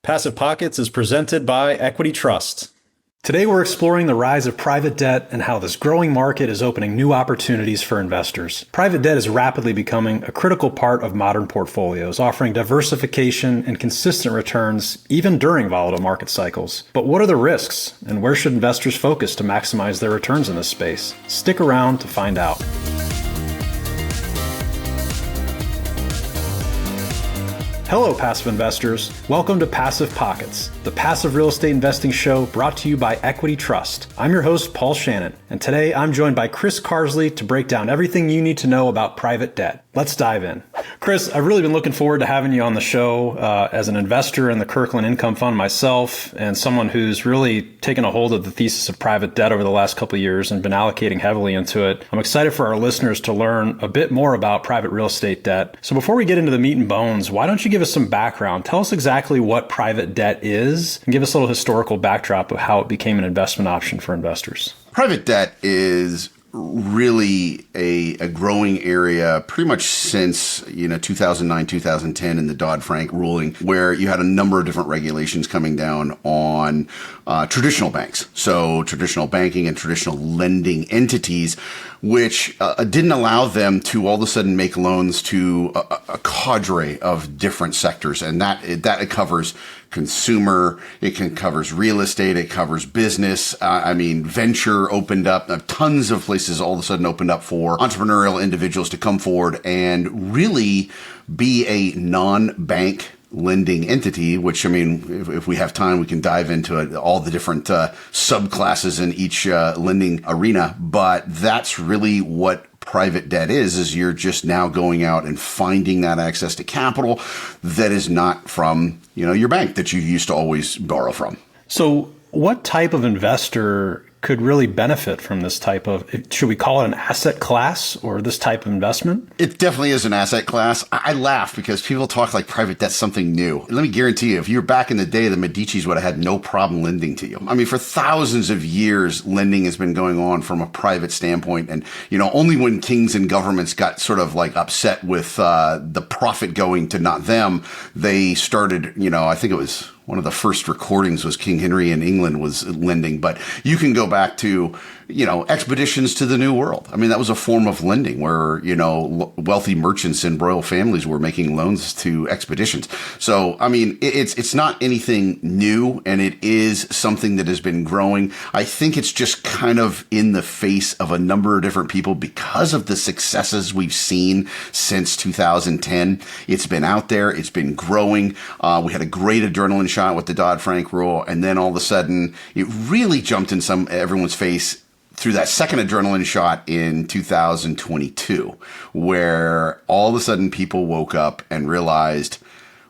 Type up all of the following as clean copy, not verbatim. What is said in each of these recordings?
Passive Pockets is presented by Equity Trust. Today we're exploring the rise of private debt and how this growing market is opening new opportunities for investors. Private debt is rapidly becoming a critical part of modern portfolios, offering diversification and consistent returns even during volatile market cycles. But what are the risks, and where should investors focus to maximize their returns in this space? Stick around to find out. Hello, passive investors. Welcome to Passive Pockets, the passive real estate investing show brought to you by Equity Trust. I'm your host, Paul Shannon, and today I'm joined by Chris Carsley to break down everything you need to know about private debt. Let's dive in. Chris, I've really been looking forward to having you on the show as an investor in the Kirkland Income Fund myself, and someone who's really taken a hold of the thesis of private debt over the last couple of years and been allocating heavily into it. I'm excited for our listeners to learn a bit more about private real estate debt. So before we get into the meat and bones, why don't you give us some background? Tell us exactly what private debt is and give us a little historical backdrop of how it became an investment option for investors. Private debt is really a growing area pretty much since 2009, 2010 and the Dodd-Frank ruling, where you had a number of different regulations coming down on traditional banks. So traditional banking and traditional lending entities, which didn't allow them to all of a sudden make loans to a cadre of different sectors. And that it covers consumer, covers real estate, it covers business. Venture opened up, tons of places all of a sudden opened up for entrepreneurial individuals to come forward and really be a non-bank lending entity, which, if we have time, we can dive into it, all the different subclasses in each lending arena. But that's really what private debt is you're just now going out and finding that access to capital that is not from, your bank that you used to always borrow from. So what type of investor could really benefit from this type of, should we call it an asset class or this type of investment? It definitely is an asset class. I laugh because people talk like private debt's something new. Let me guarantee you, if you were back in the day, the Medicis would have had no problem lending to you. For thousands of years, lending has been going on from a private standpoint. And, only when kings and governments got sort of like upset with the profit going to not them, they started, I think it was one of the first recordings was King Henry in England was lending, but you can go back to, expeditions to the New World. That was a form of lending where, wealthy merchants and royal families were making loans to expeditions. So, it's not anything new, and it is something that has been growing. I think it's just kind of in the face of a number of different people because of the successes we've seen since 2010. It's been out there. It's been growing. We had a great adrenaline shot with the Dodd-Frank rule, and then all of a sudden it really jumped in everyone's face through that second adrenaline shot in 2022, where all of a sudden people woke up and realized,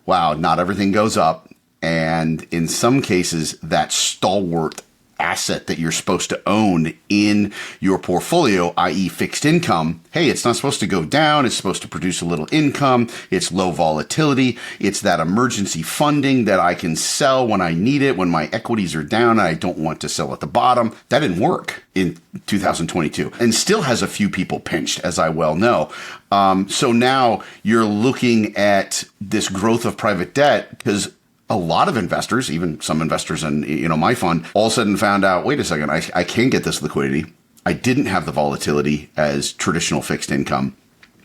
wow, not everything goes up. And in some cases, that stalwart asset that you're supposed to own in your portfolio, i.e. fixed income, hey, it's not supposed to go down. It's supposed to produce a little income. It's low volatility. It's that emergency funding that I can sell when I need it, when my equities are down and I don't want to sell at the bottom. That didn't work in 2022 and still has a few people pinched, as I well know. So now you're looking at this growth of private debt because a lot of investors, even some investors in my fund, all of a sudden found out, wait a second, I can get this liquidity. I didn't have the volatility as traditional fixed income,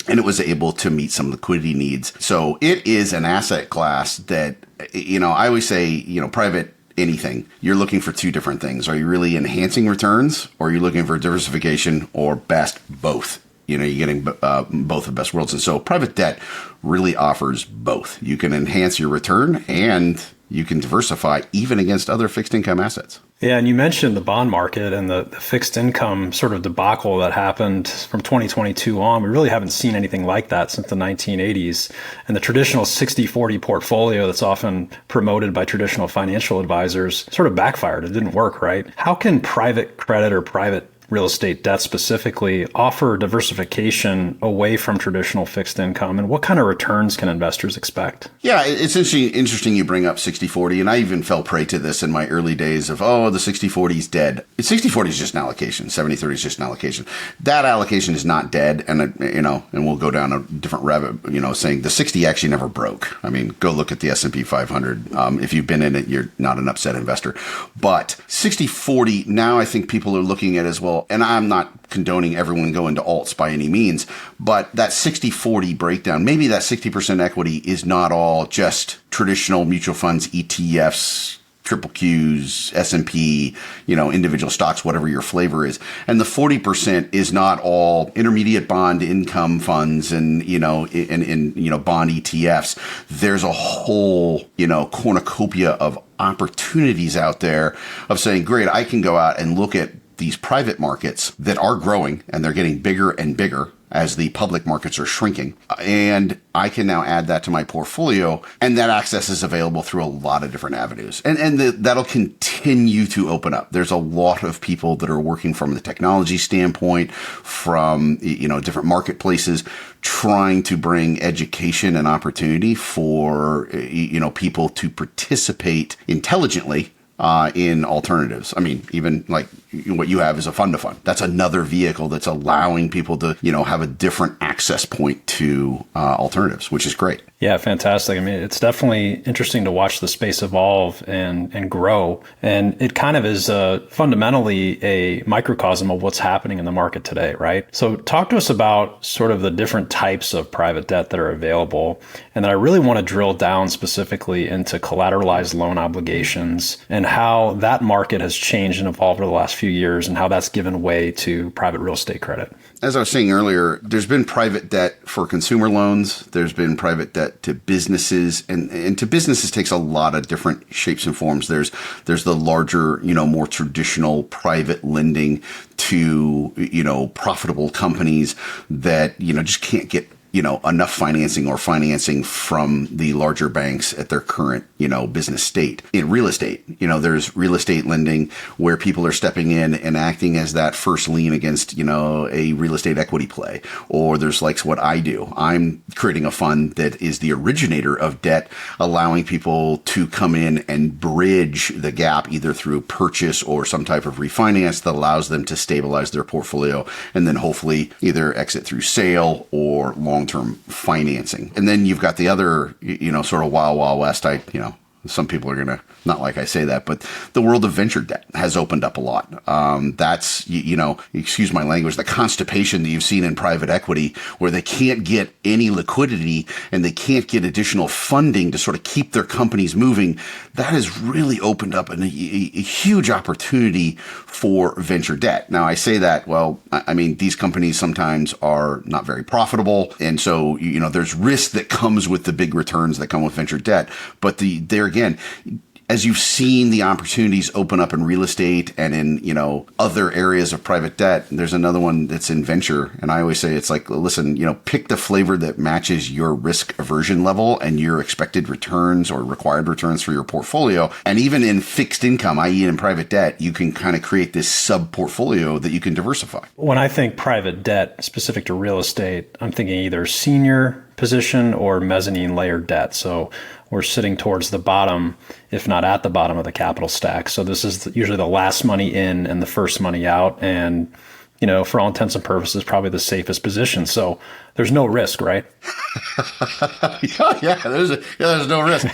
and it was able to meet some liquidity needs. So it is an asset class that, I always say, private anything, you're looking for two different things. Are you really enhancing returns, or are you looking for diversification, or best, both? You're getting both the best worlds. And so private debt really offers both. You can enhance your return and you can diversify even against other fixed income assets. Yeah, and you mentioned the bond market and the fixed income sort of debacle that happened from 2022 on. We really haven't seen anything like that since the 1980s. And the traditional 60-40 portfolio that's often promoted by traditional financial advisors sort of backfired. It didn't work, right? How can private credit or private real estate debt specifically, offer diversification away from traditional fixed income? And what kind of returns can investors expect? Yeah, it's interesting you bring up 60/40, and I even fell prey to this in my early days of, the 60/40 is dead. 60/40 is just an allocation. 70/30 is just an allocation. That allocation is not dead, and we'll go down a different rabbit, saying the 60 actually never broke. I mean, go look at the S&P 500. If you've been in it, you're not an upset investor. But 60/40, now I think people are looking at as well, and I'm not condoning everyone go into alts by any means, but that 60/40 breakdown, maybe that 60% equity is not all just traditional mutual funds, ETFs, triple Qs, S&P, individual stocks, whatever your flavor is. And the 40% is not all intermediate bond income funds and bond ETFs. There's a whole, cornucopia of opportunities out there of saying, great, I can go out and look at these private markets that are growing and they're getting bigger and bigger as the public markets are shrinking. And I can now add that to my portfolio, and that access is available through a lot of different avenues. And that'll continue to open up. There's a lot of people that are working from the technology standpoint, from, different marketplaces, trying to bring education and opportunity for, people to participate intelligently in alternatives. I mean, even like what you have is a fund to fund. That's another vehicle that's allowing people to, have a different access point to alternatives, which is great. Yeah, fantastic. I mean, it's definitely interesting to watch the space evolve and grow. And it kind of is fundamentally a microcosm of what's happening in the market today, right? So talk to us about sort of the different types of private debt that are available. And then I really want to drill down specifically into collateralized loan obligations and how that market has changed and evolved over the last few years and how that's given way to private real estate credit. As I was saying earlier, there's been private debt for consumer loans. There's been private debt to businesses, and to businesses takes a lot of different shapes and forms. There's the larger, more traditional private lending to, profitable companies that, just can't get enough financing from the larger banks at their current, business state. In real estate, there's real estate lending where people are stepping in and acting as that first lien against, a real estate equity play. Or there's like what I do. I'm creating a fund that is the originator of debt, allowing people to come in and bridge the gap either through purchase or some type of refinance that allows them to stabilize their portfolio and then hopefully either exit through sale or long-term financing. And then you've got the other, sort of wild west. Some people are going to not like I say that, but the world of venture debt has opened up a lot. That's, excuse my language, the constipation that you've seen in private equity where they can't get any liquidity and they can't get additional funding to sort of keep their companies moving. That has really opened up a huge opportunity for venture debt. Now, I say that, these companies sometimes are not very profitable. And so, there's risk that comes with the big returns that come with venture debt. But again, as you've seen the opportunities open up in real estate and in, other areas of private debt, there's another one that's in venture. And I always say, it's like, listen, pick the flavor that matches your risk aversion level and your expected returns or required returns for your portfolio. And even in fixed income, i.e. in private debt, you can kind of create this sub portfolio that you can diversify. When I think private debt specific to real estate, I'm thinking either senior position or mezzanine layer debt. So we're sitting towards the bottom, if not at the bottom of the capital stack. So this is usually the last money in and the first money out. And, for all intents and purposes, probably the safest position. So there's no risk, right? There's no risk.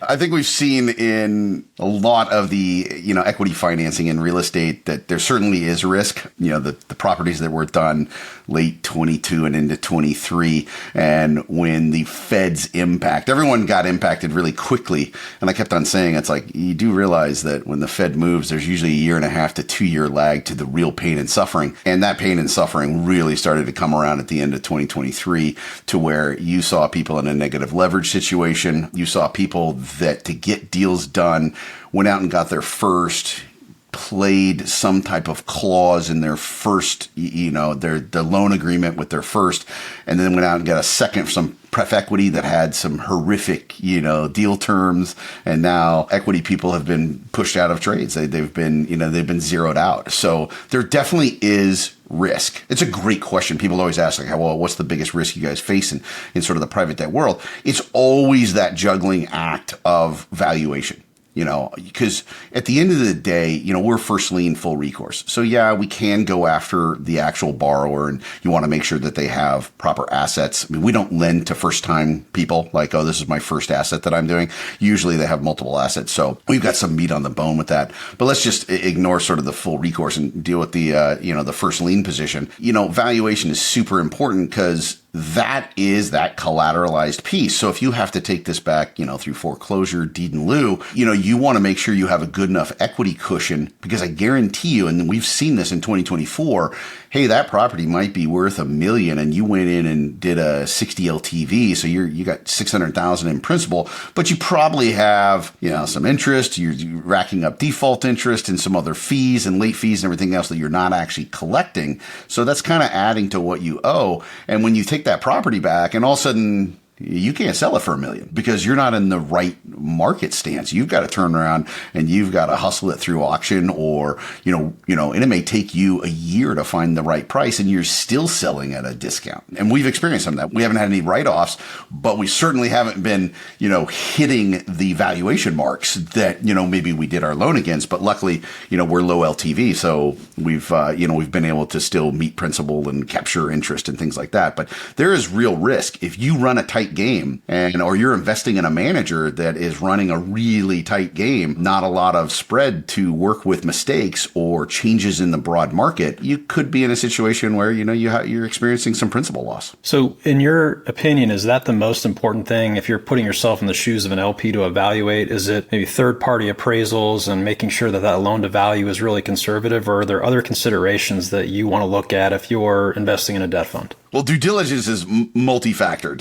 I think we've seen in a lot of the, equity financing in real estate that there certainly is risk. The properties that were done late 22 and into 23. And when the Fed's impact, everyone got impacted really quickly. And I kept on saying, it's like, you do realize that when the Fed moves, there's usually a 1.5 to 2 year lag to the real pain and suffering. And that pain and suffering really started to come around at the end of 2023 to where you saw people in a negative leverage situation. You saw people that to get deals done went out and got their first played some type of clause in their first, the loan agreement with their first, and then went out and got a second, some pref equity that had some horrific, deal terms. And now equity people have been pushed out of trades. They've been zeroed out. So there definitely is risk. It's a great question. People always ask, like, well, what's the biggest risk you guys face in sort of the private debt world? It's always that juggling act of valuation. Because at the end of the day, we're first lien full recourse. So yeah, we can go after the actual borrower, and you want to make sure that they have proper assets. I mean, we don't lend to first time people like, oh, this is my first asset that I'm doing. Usually they have multiple assets. So we've got some meat on the bone with that, but let's just ignore sort of the full recourse and deal with the, the first lien position. Valuation is super important because that is that collateralized piece. So if you have to take this back, through foreclosure, deed in lieu, you want to make sure you have a good enough equity cushion, because I guarantee you, and we've seen this in 2024, hey, that property might be worth $1 million and you went in and did a 60 LTV. So you got 600,000 in principal, but you probably have, some interest, you're racking up default interest and some other fees and late fees and everything else that you're not actually collecting. So that's kind of adding to what you owe. And when you take that property back and all of a sudden you can't sell it for $1 million because you're not in the right market stance. You've got to turn around and you've got to hustle it through auction, or, and it may take you a year to find the right price and you're still selling at a discount. And we've experienced some of that. We haven't had any write-offs, but we certainly haven't been, hitting the valuation marks that, maybe we did our loan against. But luckily, we're low LTV. So we've been able to still meet principal and capture interest and things like that. But there is real risk if you run a tight game or you're investing in a manager that is running a really tight game, not a lot of spread to work with mistakes or changes in the broad market. You could be in a situation where you're experiencing some principal loss. So in your opinion, is that the most important thing if you're putting yourself in the shoes of an LP to evaluate? Is it maybe third-party appraisals and making sure that loan to value is really conservative, or are there other considerations that you want to look at if you're investing in a debt fund? Well, due diligence is multifactored.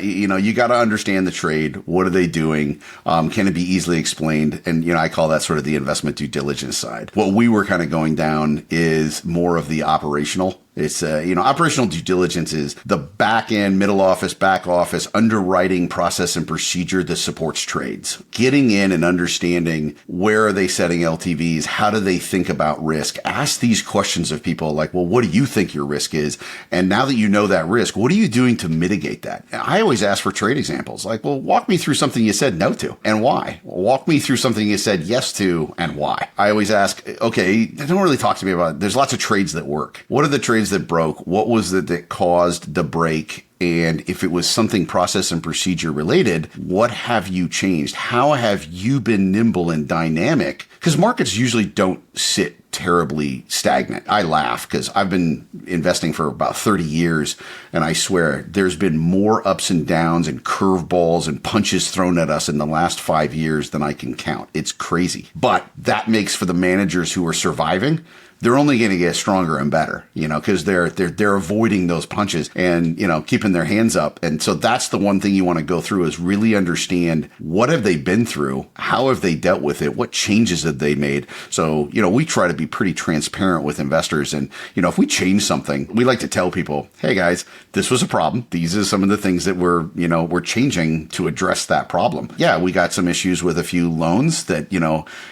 You got to understand the trade. What are they doing? Can it be easily explained? And, I call that sort of the investment due diligence side. What we were kind of going down is more of the operational. It's, operational due diligence is the back end, middle office, back office, underwriting process and procedure that supports trades. Getting in and understanding where are they setting LTVs? How do they think about risk? Ask these questions of people like, well, what do you think your risk is? And now that you know that risk, what are you doing to mitigate that? And I always ask for trade examples. Like, well, walk me through something you said no to and why. Walk me through something you said yes to and why. I always ask, okay, don't really talk to me about it. There's lots of trades that work. What are the trades that broke? What was it that caused the break? And if it was something process and procedure related, what have you changed? How have you been nimble and dynamic? Because markets usually don't sit terribly stagnant. I laugh because I've been investing for about 30 years, and I swear there's been more ups and downs and curveballs and punches thrown at us in the last 5 years than I can count. It's crazy. But that makes for the managers who are surviving, they're only going to get stronger and better, because they're avoiding those punches and, keeping their hands up. And so that's the one thing you want to go through is really understand what have they been through? How have they dealt with it? What changes have they made? So, we try to be pretty transparent with investors. And, if we change something, we like to tell people, hey guys, this was a problem. These are some of the things that we're changing to address that problem. Yeah, we got some issues with a few loans that,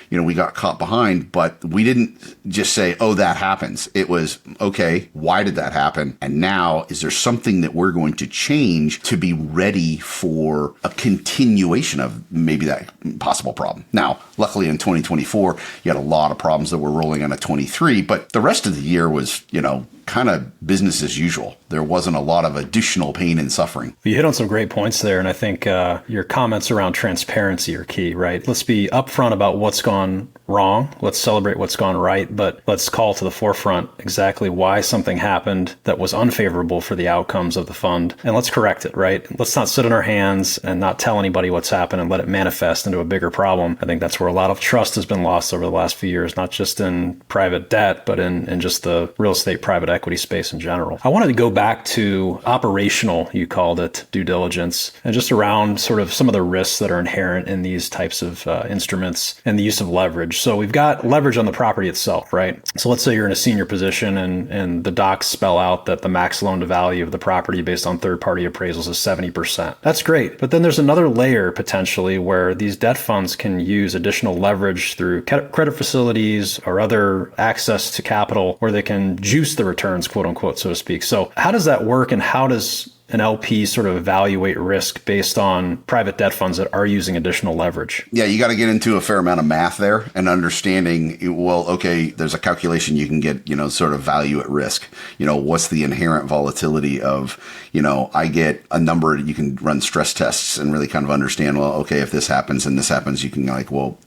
we got caught behind, but we didn't just say, oh, that happens. It was, okay, why did that happen? And now, is there something that we're going to change to be ready for a continuation of maybe that possible problem? Now, luckily in 2024, you had a lot of problems that were rolling on a 23, but the rest of the year was, kind of business as usual. There wasn't a lot of additional pain and suffering. You hit on some great points there. And I think your comments around transparency are key, right? Let's be upfront about what's gone wrong. Let's celebrate what's gone right, but let's call to the forefront exactly why something happened that was unfavorable for the outcomes of the fund. And let's correct it, right? Let's not sit on our hands and not tell anybody what's happened and let it manifest into a bigger problem. I think that's where a lot of trust has been lost over the last few years, not just in in private debt, but in just the real estate private equity space in general. I wanted to go back to operational, you called it, due diligence, and just around sort of some of the risks that are inherent in these types of instruments and the use of leverage. So we've got leverage on the property itself, right? So let's say you're in a senior position and the docs spell out that the max loan to value of the property based on third-party appraisals is 70%. That's great. But then there's another layer potentially where these debt funds can use additional leverage through credit facilities or other access to capital where they can juice the returns, quote unquote, so to speak. So how does that work, and how does an LP sort of evaluate risk based on private debt funds that are using additional leverage? Yeah, you got to get into a fair amount of math there and understanding, well, okay, there's a calculation you can get, sort of value at risk. What's the inherent volatility of, I get a number, you can run stress tests and really kind of understand, well, okay, if this happens and this happens, you can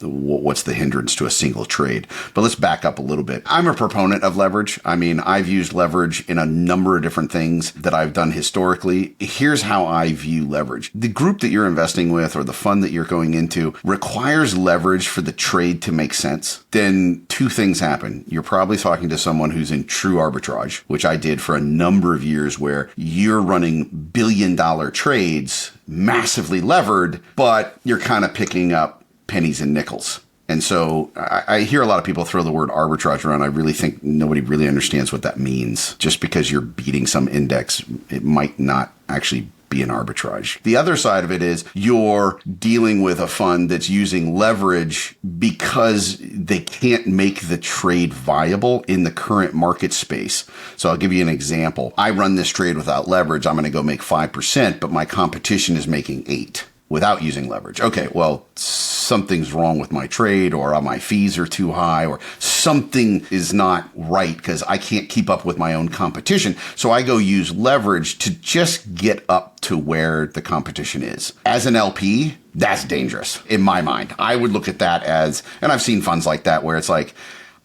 what's the hindrance to a single trade? But let's back up a little bit. I'm a proponent of leverage. I mean, I've used leverage in a number of different things that I've done historically. Here's how I view leverage. The group that you're investing with or the fund that you're going into requires leverage for the trade to make sense. Then two things happen. You're probably talking to someone who's in true arbitrage, which I did for a number of years, where you're running billion-dollar trades, massively levered, but you're kind of picking up pennies and nickels. And so I hear a lot of people throw the word arbitrage around. I really think nobody really understands what that means. Just because you're beating some index, it might not actually be an arbitrage. The other side of it is you're dealing with a fund that's using leverage because they can't make the trade viable in the current market space. So I'll give you an example. I run this trade without leverage. I'm going to go make 5%, but my competition is making 8%. Without using leverage. Okay, well, something's wrong with my trade, or my fees are too high, or something is not right because I can't keep up with my own competition. So I go use leverage to just get up to where the competition is. As an LP, that's dangerous in my mind. I would look at that as, and I've seen funds like that where it's like,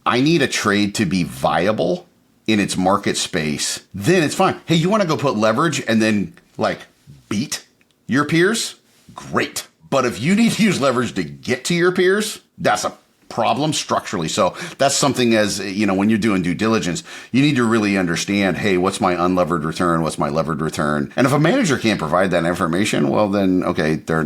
I need a trade to be viable in its market space. Then it's fine. Hey, you want to go put leverage and then beat your peers? Great. But if you need to use leverage to get to your peers, that's a problem structurally. So that's something, as when you're doing due diligence, you need to really understand, hey, what's my unlevered return? What's my levered return? And if a manager can't provide that information, well, then, okay, they're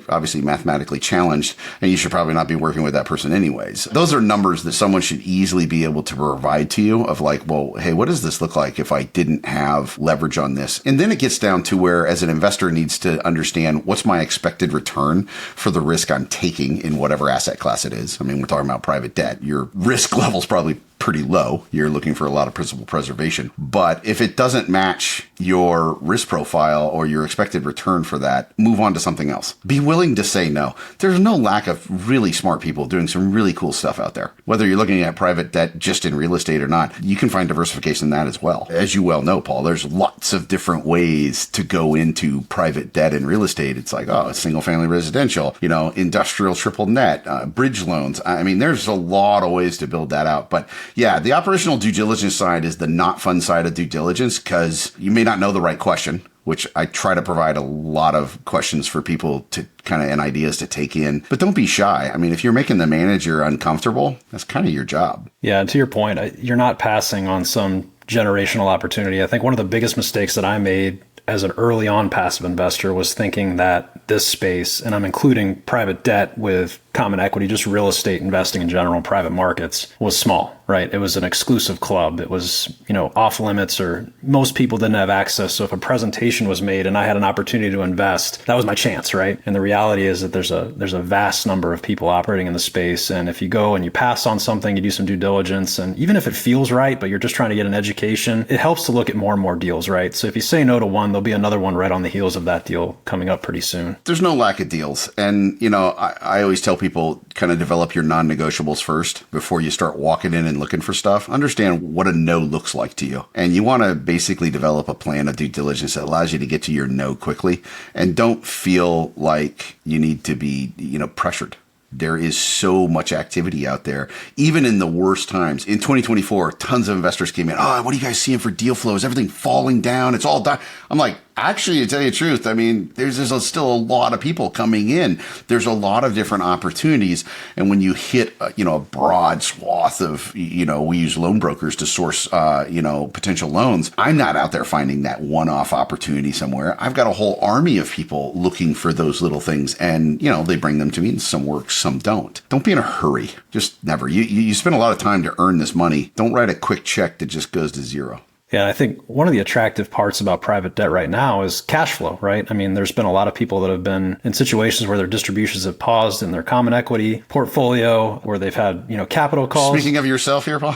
obviously mathematically challenged, and you should probably not be working with that person anyways. Those are numbers that someone should easily be able to provide to you of well, hey, what does this look like if I didn't have leverage on this? And then it gets down to where, as an investor, needs to understand what's my expected return for the risk I'm taking in whatever asset class it is. I mean, we're talking about private debt. Your risk level's probably pretty low. You're looking for a lot of principal preservation. But if it doesn't match your risk profile or your expected return for that, move on to something else. Be willing to say no. There's no lack of really smart people doing some really cool stuff out there. Whether you're looking at private debt just in real estate or not, you can find diversification in that as well. As you well know, Paul, there's lots of different ways to go into private debt in real estate. It's single family residential, industrial triple net, bridge loans. I mean, there's a lot of ways to build that out. But yeah, the operational due diligence side is the not fun side of due diligence, because you may not know the right question, which I try to provide a lot of questions for people to and ideas to take in. But don't be shy. I mean, if you're making the manager uncomfortable, that's kind of your job. Yeah, and to your point, you're not passing on some generational opportunity. I think one of the biggest mistakes that I made as an early on passive investor was thinking that this space, and I'm including private debt with common equity, just real estate investing in general, private markets, was small, right? It was an exclusive club. It was, off limits, or most people didn't have access. So if a presentation was made and I had an opportunity to invest, that was my chance, right? And the reality is that there's a vast number of people operating in the space. And if you go and you pass on something, you do some due diligence, and even if it feels right, but you're just trying to get an education, it helps to look at more and more deals, right? So if you say no to one, there'll be another one right on the heels of that deal coming up pretty soon. There's no lack of deals. And, I always tell people, kind of develop your non-negotiables first before you start walking in and looking for stuff. Understand what a no looks like to you. And you want to basically develop a plan of due diligence that allows you to get to your no quickly, and don't feel like you need to be, pressured. There is so much activity out there, even in the worst times. In 2024, tons of investors came in. Oh, what are you guys seeing for deal flow? Is everything falling down? It's all done. I'm like, Actually, to tell you the truth, I mean, there's still a lot of people coming in. There's a lot of different opportunities. And when you hit, a broad swath of, we use loan brokers to source, potential loans. I'm not out there finding that one-off opportunity somewhere. I've got a whole army of people looking for those little things. And, they bring them to me, and some work, some don't. Don't be in a hurry. Just never. You spend a lot of time to earn this money. Don't write a quick check that just goes to zero. Yeah, I think one of the attractive parts about private debt right now is cash flow, right? I mean, there's been a lot of people that have been in situations where their distributions have paused in their common equity portfolio, where they've had, capital calls. Speaking of yourself here, Paul?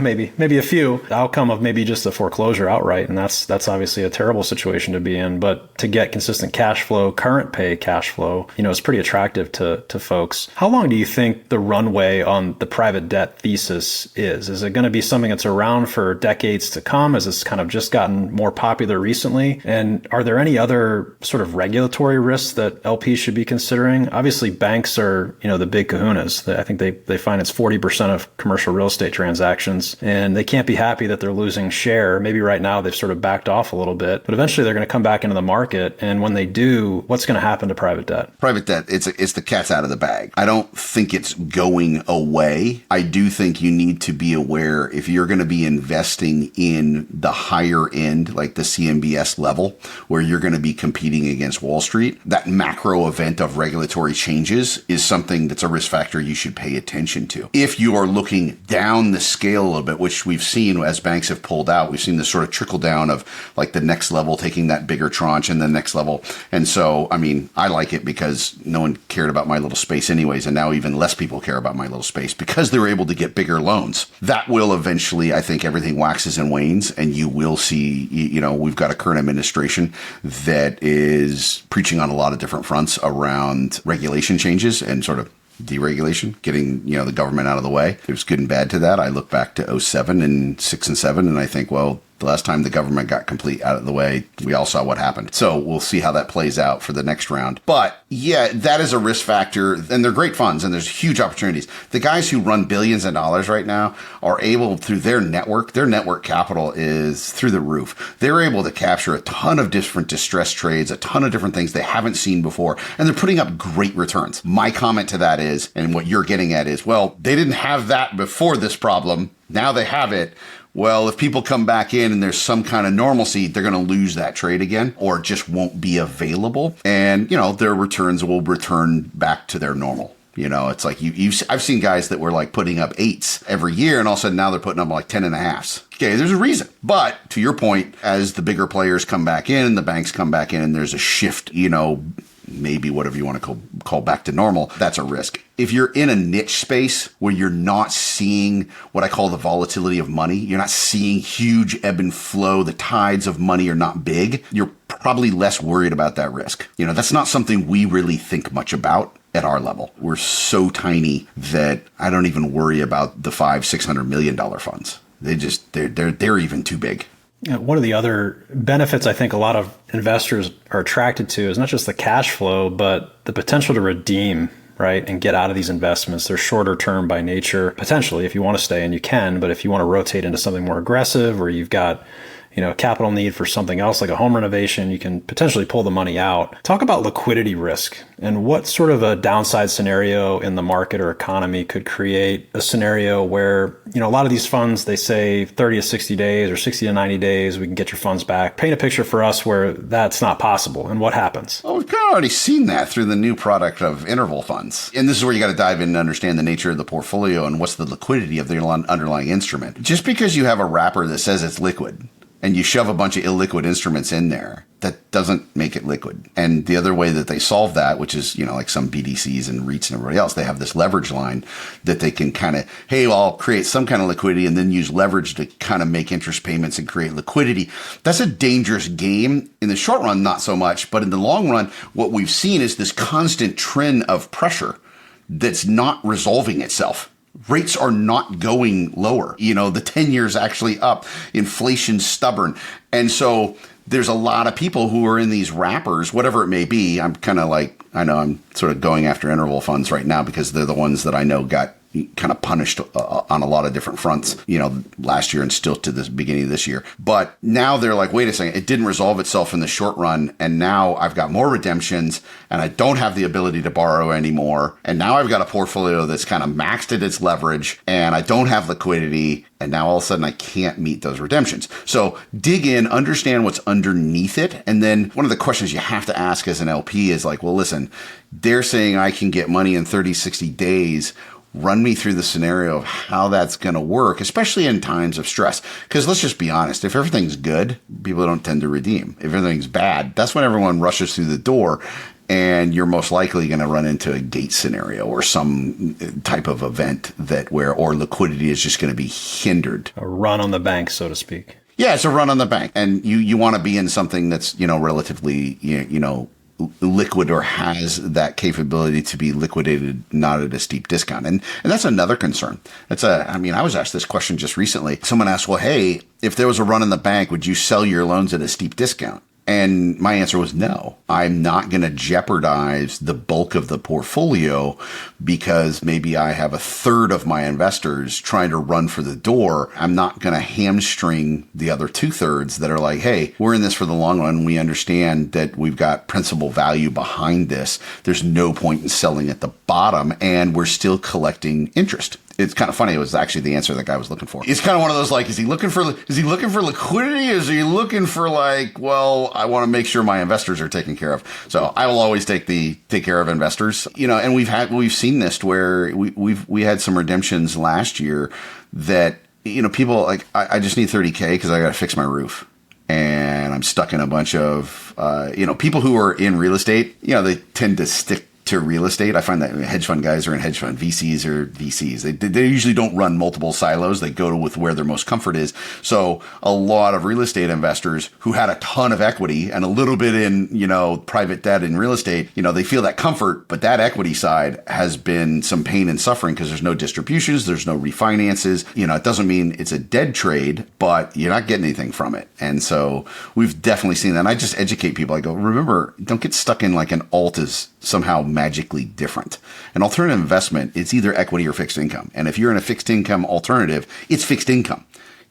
Maybe a few. The outcome of maybe just a foreclosure outright, and that's obviously a terrible situation to be in. But to get consistent cash flow, current pay cash flow, is pretty attractive to folks. How long do you think the runway on the private debt thesis is? Is it going to be something that's around for decades to come, as it's kind of just gotten more popular recently? And are there any other sort of regulatory risks that LPs should be considering? Obviously, banks are, the big kahunas. I think they finance 40% of commercial real estate transactions, and they can't be happy that they're losing share. Maybe right now they've sort of backed off a little bit, but eventually they're going to come back into the market. And when they do, what's going to happen to private debt? Private debt, it's the cat's out of the bag. I don't think it's going away. I do think you need to be aware, if you're going to be investing in the higher end, like the CMBS level, where you're going to be competing against Wall Street, that macro event of regulatory changes is something that's a risk factor you should pay attention to. If you are looking down the scale a little bit, which we've seen as banks have pulled out, we've seen this sort of trickle down of like the next level taking that bigger tranche and the next level. And so, I mean, I like it because no one cared about my little space anyways, and now even less people care about my little space because they're able to get bigger loans. That will eventually, I think, everything waxes and wanes, and you will see, we've got a current administration that is preaching on a lot of different fronts around regulation changes and sort of deregulation, getting, the government out of the way. There's good and bad to that. I look back to 07 and 6 and 7, and I think, well, the last time the government got complete out of the way, we all saw what happened. So we'll see how that plays out for the next round. But yeah, that is a risk factor, and they're great funds, and there's huge opportunities. The guys who run billions of dollars right now are able, through their network capital is through the roof. They're able to capture a ton of different distressed trades, a ton of different things they haven't seen before, and they're putting up great returns. My comment to that is, and what you're getting at is, well, they didn't have that before this problem. Now they have it. Well, if people come back in and there's some kind of normalcy, they're going to lose that trade again, or it just won't be available. And, their returns will return back to their normal. It's like I've seen guys that were like putting up 8s every year, and all of a sudden now they're putting up like 10.5s. Okay, there's a reason. But to your point, as the bigger players come back in, the banks come back in, and there's a shift, maybe whatever you want to call back to normal, that's a risk. If you're in a niche space where you're not seeing what I call the volatility of money, you're not seeing huge ebb and flow, the tides of money are not big, you're probably less worried about that risk. That's not something we really think much about at our level. We're so tiny that I don't even worry about the $500-600 million funds. They're even too big. One of the other benefits I think a lot of investors are attracted to is not just the cash flow, but the potential to redeem, right, and get out of these investments. They're shorter term by nature. Potentially, if you want to stay in, you can, but if you want to rotate into something more aggressive, or you've got capital need for something else like a home renovation, you can potentially pull the money out. Talk about liquidity risk and what sort of a downside scenario in the market or economy could create a scenario where, a lot of these funds, they say 30 to 60 days or 60 to 90 days, we can get your funds back. Paint a picture for us where that's not possible and what happens. Well, we've kind of already seen that through the new product of interval funds. And this is where you got to dive in and understand the nature of the portfolio and what's the liquidity of the underlying instrument. Just because you have a wrapper that says it's liquid, and you shove a bunch of illiquid instruments in there, that doesn't make it liquid. And the other way that they solve that, which is, like some BDCs and REITs and everybody else, they have this leverage line that they can kind of, hey, well, I'll create some kind of liquidity and then use leverage to kind of make interest payments and create liquidity. That's a dangerous game. In the short run, not so much. But in the long run, what we've seen is this constant trend of pressure that's not resolving itself. Rates are not going lower. The 10 years actually up. Inflation's stubborn. And so there's a lot of people who are in these wrappers, whatever it may be. I'm kind of like, I know I'm sort of going after interval funds right now because they're the ones that I know got kind of punished on a lot of different fronts, last year and still to the beginning of this year. But now they're like, wait a second, it didn't resolve itself in the short run. And now I've got more redemptions and I don't have the ability to borrow anymore. And now I've got a portfolio that's kind of maxed at its leverage and I don't have liquidity. And now all of a sudden I can't meet those redemptions. So dig in, understand what's underneath it. And then one of the questions you have to ask as an LP is like, well, listen, they're saying I can get money in 30, 60 days. Run me through the scenario of how that's going to work, especially in times of stress. Because let's just be honest, if everything's good, people don't tend to redeem. If everything's bad, that's when everyone rushes through the door. And you're most likely going to run into a gate scenario or some type of event or liquidity is just going to be hindered. A run on the bank, so to speak. Yeah, it's a run on the bank. And you want to be in something that's, relatively, liquid or has that capability to be liquidated, not at a steep discount. And that's another concern. I was asked this question just recently. Someone asked, well, hey, if there was a run on the bank, would you sell your loans at a steep discount? And my answer was no. I'm not going to jeopardize the bulk of the portfolio because maybe I have a third of my investors trying to run for the door. I'm not going to hamstring the other 2/3 that are like, hey, we're in this for the long run. We understand that we've got principal value behind this. There's no point in selling at the bottom and we're still collecting interest. It's kind of funny. It was actually the answer that guy was looking for. It's kind of one of those, like, is he looking for liquidity? Is he looking for like, well, I want to make sure my investors are taken care of. So I will always take care of investors, and we've seen this where we had some redemptions last year that, people like, I just need 30K because I got to fix my roof. And I'm stuck in a bunch of, people who are in real estate, they tend to stick to real estate. I find that hedge fund guys are in hedge fund, VCs are VCs. They usually don't run multiple silos. They go with where their most comfort is. So a lot of real estate investors who had a ton of equity and a little bit in, private debt in real estate, they feel that comfort, but that equity side has been some pain and suffering because there's no distributions, there's no refinances. It doesn't mean it's a dead trade, but you're not getting anything from it. And so we've definitely seen that. And I just educate people. I go, remember, don't get stuck in like an alt is somehow magically different. An alternative investment, it's either equity or fixed income. And if you're in a fixed income alternative, it's fixed income.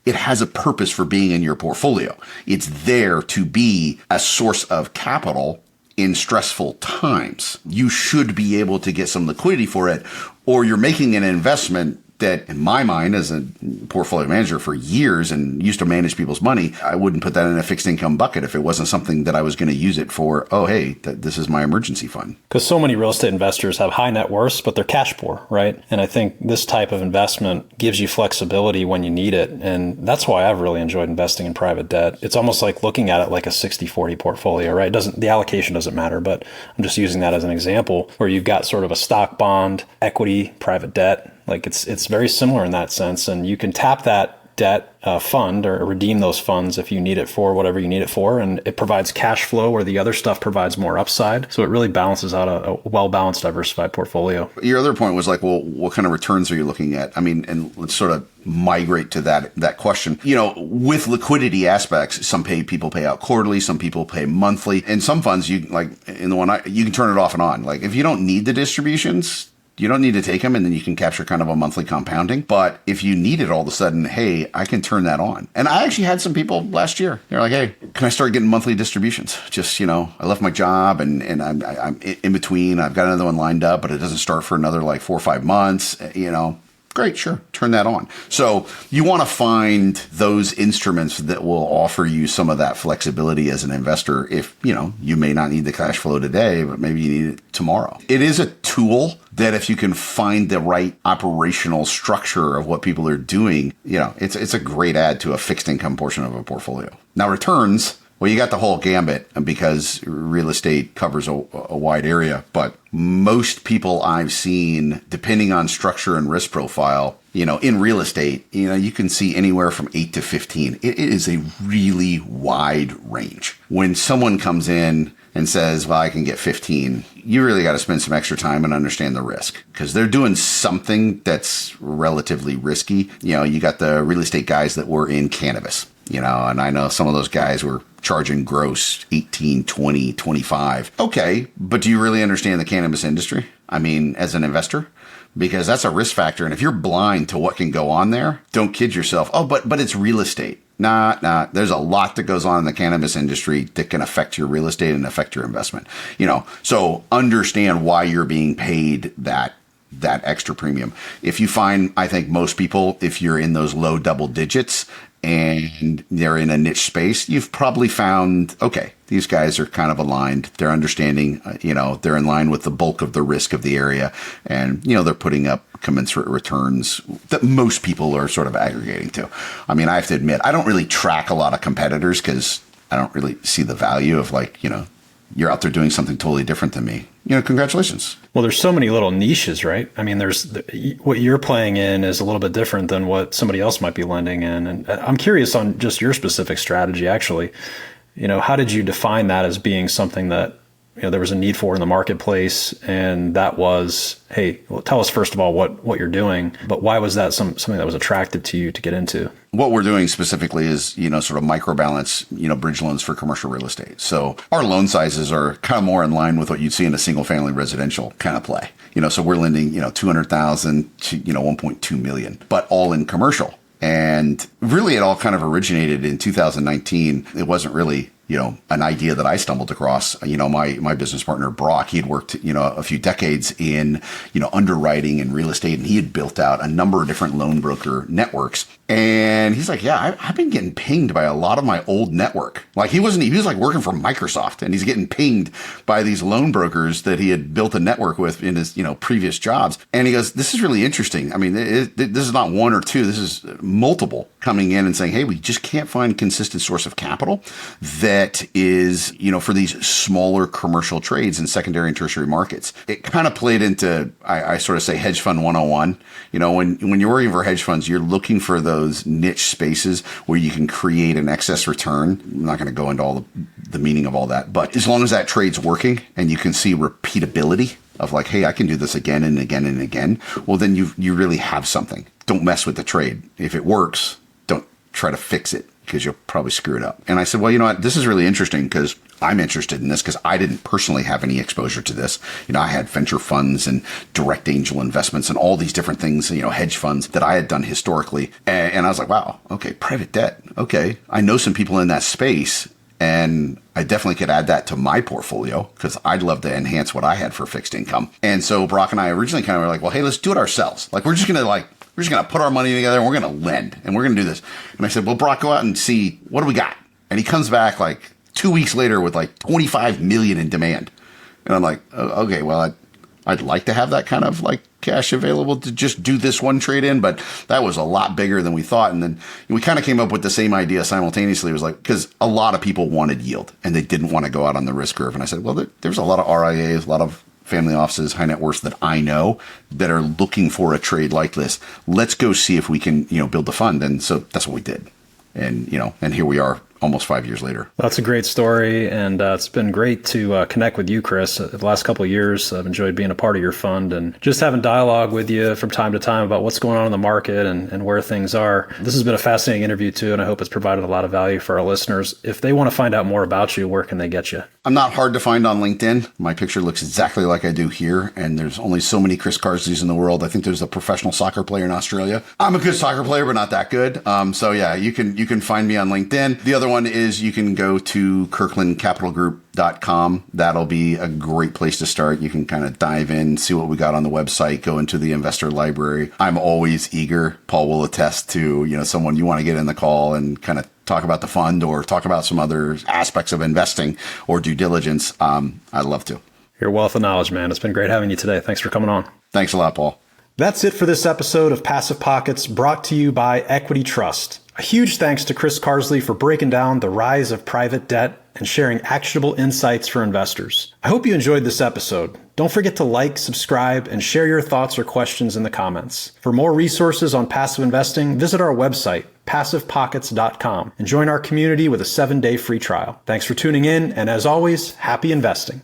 It has a purpose for being in your portfolio. It's there to be a source of capital in stressful times. You should be able to get some liquidity for it, or you're making an investment that, in my mind, as a portfolio manager for years and used to manage people's money, I wouldn't put that in a fixed income bucket if it wasn't something that I was going to use it for. Oh, hey, this is my emergency fund. Because so many real estate investors have high net worths, but they're cash poor, right? And I think this type of investment gives you flexibility when you need it. And that's why I've really enjoyed investing in private debt. It's almost like looking at it like a 60-40 portfolio, right? The allocation doesn't matter, but I'm just using that as an example where you've got sort of a stock, bond, equity, private debt. Like it's very similar in that sense. And you can tap that debt fund or redeem those funds if you need it for whatever you need it for. And it provides cash flow where the other stuff provides more upside. So it really balances out a well-balanced, diversified portfolio. Your other point was like, well, what kind of returns are you looking at? I mean, and let's sort of migrate to that question. With liquidity aspects, some people pay out quarterly, some people pay monthly. And some funds, you can turn it off and on. Like if you don't need the distributions, you don't need to take them, and then you can capture kind of a monthly compounding. But if you need it all of a sudden, hey, I can turn that on. And I actually had some people last year. They're like, hey, can I start getting monthly distributions? Just, I left my job and I'm in between. I've got another one lined up, but it doesn't start for another like 4 or 5 months, Great, sure. Turn that on. So you want to find those instruments that will offer you some of that flexibility as an investor. If, you may not need the cash flow today, but maybe you need it tomorrow. It is a tool that if you can find the right operational structure of what people are doing, it's a great add to a fixed income portion of a portfolio. Now returns, well, you got the whole gambit because real estate covers a wide area, but most people I've seen, depending on structure and risk profile, in real estate, you can see anywhere from 8 to 15. It is a really wide range. When someone comes in and says, well, I can get 15, you really got to spend some extra time and understand the risk because they're doing something that's relatively risky. You got the real estate guys that were in cannabis, and I know some of those guys were charging gross 18, 20, 25. Okay, but do you really understand the cannabis industry? I mean, as an investor, because that's a risk factor. And if you're blind to what can go on there, don't kid yourself. Oh, but it's real estate. Nah. There's a lot that goes on in the cannabis industry that can affect your real estate and affect your investment. So understand why you're being paid that extra premium. If you find, I think most people, if you're in those low double digits and they're in a niche space, you've probably found, okay, these guys are kind of aligned. They're understanding, they're in line with the bulk of the risk of the area. And, they're putting up commensurate returns that most people are sort of aggregating to. I mean, I have to admit, I don't really track a lot of competitors because I don't really see the value of you're out there doing something totally different than me. Congratulations. Well, there's so many little niches, right? I mean, what you're playing in is a little bit different than what somebody else might be lending in. And I'm curious on just your specific strategy, actually. How did you define that as being something that, there was a need for in the marketplace? And that was, hey, well, tell us first of all what you're doing, but why was that something that was attractive to you to get into? What we're doing specifically is, sort of microbalance, bridge loans for commercial real estate. So our loan sizes are kind of more in line with what you'd see in a single family residential kind of play. So we're lending, 200,000 to, 1.2 million, but all in commercial. And really it all kind of originated in 2019. It wasn't really, an idea that I stumbled across. My business partner, Brock, he had worked, a few decades in, underwriting and real estate, and he had built out a number of different loan broker networks. And he's like, yeah, I've been getting pinged by a lot of my old network. Like he was like working for Microsoft, and he's getting pinged by these loan brokers that he had built a network with in his, previous jobs. And he goes, this is really interesting. I mean, this is not one or two. This is multiple coming in and saying, hey, we just can't find a consistent source of capital that is, for these smaller commercial trades in secondary and tertiary markets. It kind of played into, I sort of say hedge fund 101. When you're working for hedge funds, you're looking for those niche spaces where you can create an excess return. I'm not going to go into all the meaning of all that, but as long as that trade's working and you can see repeatability of like, hey, I can do this again and again and again, well, then you really have something. Don't mess with the trade. If it works, don't try to fix it, because you'll probably screw it up. And I said, well, you know what? This is really interesting because I'm interested in this because I didn't personally have any exposure to this. I had venture funds and direct angel investments and all these different things, hedge funds that I had done historically. And I was like, wow, okay, private debt. Okay. I know some people in that space, and I definitely could add that to my portfolio because I'd love to enhance what I had for fixed income. And so Brock and I originally kind of were like, well, hey, let's do it ourselves. Like, we're just going to put our money together and we're going to lend and we're going to do this. And I said, well, Brock, go out and see, what do we got? And he comes back like 2 weeks later with like 25 million in demand. And I'm like, oh, okay, well, I'd like to have that kind of like cash available to just do this one trade in, but that was a lot bigger than we thought. And then we kind of came up with the same idea simultaneously. It was like, because a lot of people wanted yield and they didn't want to go out on the risk curve. And I said, well, there's a lot of RIAs, a lot of family offices, high net worths that I know that are looking for a trade like this. Let's go see if we can, build a fund. And so that's what we did. And, and here we are almost 5 years later. That's a great story. And it's been great to connect with you, Chris. The last couple of years, I've enjoyed being a part of your fund and just having dialogue with you from time to time about what's going on in the market and where things are. This has been a fascinating interview too, and I hope it's provided a lot of value for our listeners. If they want to find out more about you, where can they get you? I'm not hard to find on LinkedIn. My picture looks exactly like I do here, and there's only so many Chris Carsleys in the world. I think there's a professional soccer player in Australia. I'm a good soccer player, but not that good. So yeah, you can find me on LinkedIn. The other one is you can go to kirklandcapitalgroup.com. That'll be a great place to start. You can kind of dive in, see what we got on the website, go into the investor library. I'm always eager. Paul will attest to, someone you want to get in the call and kind of talk about the fund or talk about some other aspects of investing or due diligence. I'd love to. Your wealth of knowledge, man. It's been great having you today. Thanks for coming on. Thanks a lot, Paul. That's it for this episode of Passive Pockets, brought to you by Equity Trust. A huge thanks to Chris Carsley for breaking down the rise of private debt and sharing actionable insights for investors. I hope you enjoyed this episode. Don't forget to like, subscribe, and share your thoughts or questions in the comments. For more resources on passive investing, visit our website, passivepockets.com, and join our community with a 7-day free trial. Thanks for tuning in, and as always, happy investing.